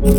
Yo,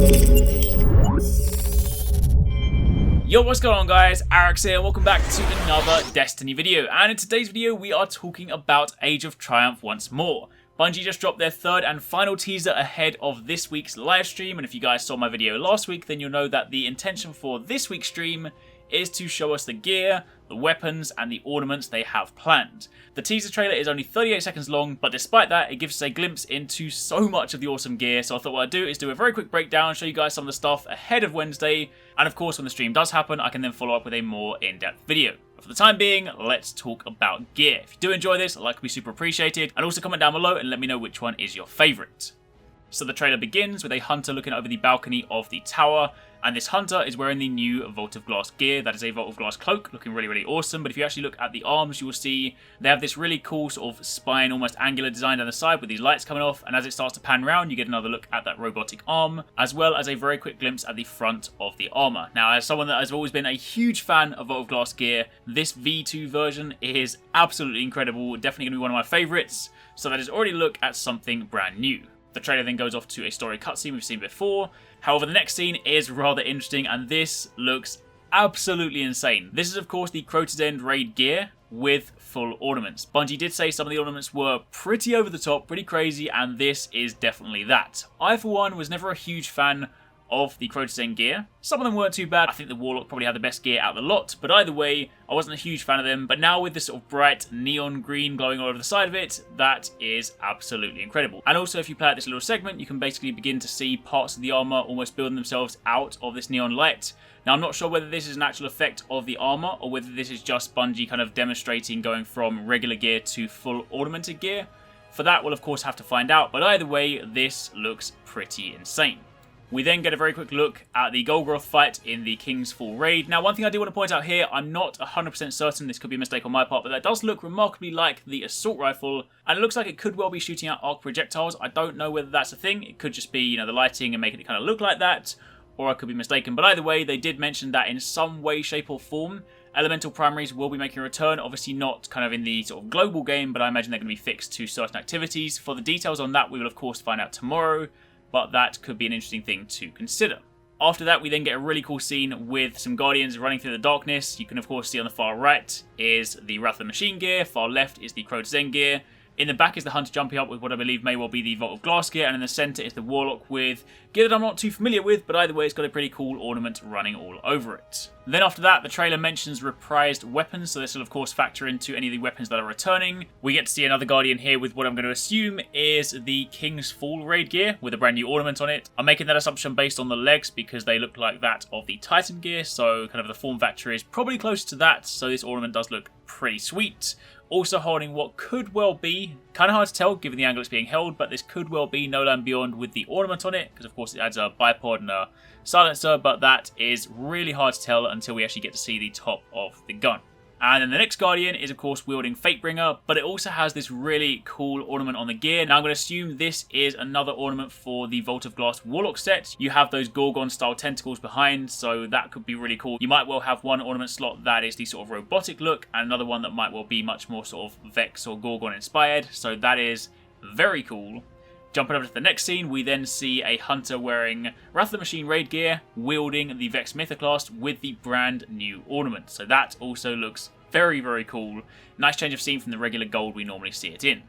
what's going on guys, Arekkz here, welcome back to another Destiny video, and in today's video we are talking about Age of Triumph once more. Bungie just dropped their third and final teaser ahead of this week's live stream, and if you guys saw my video last week then you'll know that the intention for this week's stream is to show us the gear, the weapons, and the ornaments they have planned. The teaser trailer is only 38 seconds long, but despite that, it gives us a glimpse into so much of the awesome gear, so I thought what I'd do is do a very quick breakdown, show you guys some of the stuff ahead of Wednesday, and of course when the stream does happen, I can then follow up with a more in-depth video. But for the time being, let's talk about gear. If you do enjoy this, a like would be super appreciated, and also comment down below and let me know which one is your favourite. So the trailer begins with a hunter looking over the balcony of the tower, and this hunter is wearing the new Vault of Glass gear. That is a Vault of Glass cloak, looking really, really awesome. But if you actually look at the arms, you will see they have this really cool sort of spine, almost angular design down the side with these lights coming off. And as it starts to pan round, you get another look at that robotic arm, as well as a very quick glimpse at the front of the armor. Now, as someone that has always been a huge fan of Vault of Glass gear, this V2 version is absolutely incredible. Definitely going to be one of my favorites. So that is already a look at something brand new. The trailer then goes off to a story cutscene we've seen before. However, the next scene is rather interesting, and this looks absolutely insane. This is, of course, the Crota's End raid gear with full ornaments. Bungie did say some of the ornaments were pretty over the top, pretty crazy, and this is definitely that. I, for one, was never a huge fan of the Crota's End gear. Some of them weren't too bad. I think the Warlock probably had the best gear out of the lot, but either way, I wasn't a huge fan of them. But now with this sort of bright neon green glowing all over the side of it, that is absolutely incredible. And also, if you play out this little segment, you can basically begin to see parts of the armor almost building themselves out of this neon light. Now, I'm not sure whether this is an actual effect of the armor or whether this is just Bungie kind of demonstrating going from regular gear to full ornamented gear. For that, we'll of course have to find out, but either way, this looks pretty insane. We then get a very quick look at the Golgoroth fight in the King's Fall raid. Now, one thing I do want to point out here, I'm not 100% certain, this could be a mistake on my part, but that does look remarkably like the assault rifle, and it looks like it could well be shooting out arc projectiles. I don't know whether that's a thing. It could just be, you know, the lighting and making it kind of look like that, or I could be mistaken. But either way, they did mention that in some way, shape, or form, elemental primaries will be making a return. Obviously not kind of in the sort of global game, but I imagine they're going to be fixed to certain activities. For the details on that, we will of course find out tomorrow, but that could be an interesting thing to consider. After that, we then get a really cool scene with some Guardians running through the darkness. You can of course see on the far right is the Wrath of the Machine gear, far left is the Crota's End gear. In the back is the Hunter jumping up with what I believe may well be the Vault of Glass gear, and in the centre is the Warlock with gear that I'm not too familiar with, but either way it's got a pretty cool ornament running all over it. Then after that, the trailer mentions reprised weapons, so this will of course factor into any of the weapons that are returning. We get to see another Guardian here with what I'm going to assume is the King's Fall raid gear with a brand new ornament on it. I'm making that assumption based on the legs because they look like that of the Titan gear, so kind of the form factor is probably close to that, so this ornament does look pretty sweet. Also holding what could well be, kind of hard to tell given the angle it's being held, but this could well be No Land Beyond with the ornament on it, because of course it adds a bipod and a silencer, but that is really hard to tell until we actually get to see the top of the gun. And then the next Guardian is of course wielding Fatebringer, but it also has this really cool ornament on the gear. Now I'm going to assume this is another ornament for the Vault of Glass Warlock set. You have those Gorgon style tentacles behind, so that could be really cool. You might well have one ornament slot that is the sort of robotic look, and another one that might well be much more sort of Vex or Gorgon inspired, so that is very cool. Jumping over to the next scene, we then see a Hunter wearing Wrath of the Machine raid gear, wielding the Vex Mythoclast with the brand new ornament. So that also looks very, very cool. Nice change of scene from the regular gold we normally see it in.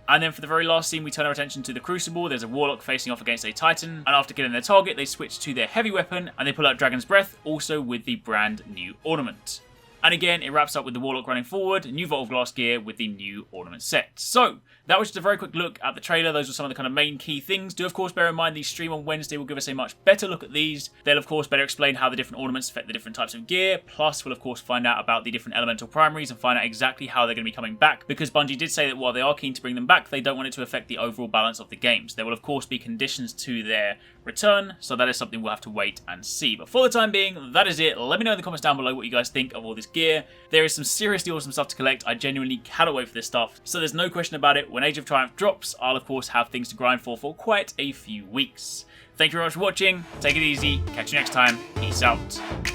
And then for the very last scene, we turn our attention to the Crucible. There's a Warlock facing off against a Titan, and after killing their target, they switch to their heavy weapon, and they pull out Dragon's Breath, also with the brand new ornament. And again, it wraps up with the Warlock running forward, new Vault of Glass gear with the new ornament set. So, that was just a very quick look at the trailer. Those were some of the kind of main key things. Do of course bear in mind the stream on Wednesday will give us a much better look at these. They'll of course better explain how the different ornaments affect the different types of gear. Plus, we'll of course find out about the different elemental primaries and find out exactly how they're going to be coming back. Because Bungie did say that while they are keen to bring them back, they don't want it to affect the overall balance of the games. There will of course be conditions to their return, so that is something we'll have to wait and see. But for the time being, that is it. Let me know in the comments down below what you guys think of all this gear. There is some seriously awesome stuff to collect. I genuinely cannot wait for this stuff. So there's no question about it. When Age of Triumph drops, I'll of course have things to grind for quite a few weeks. Thank you very much for watching. Take it easy. Catch you next time. Peace out.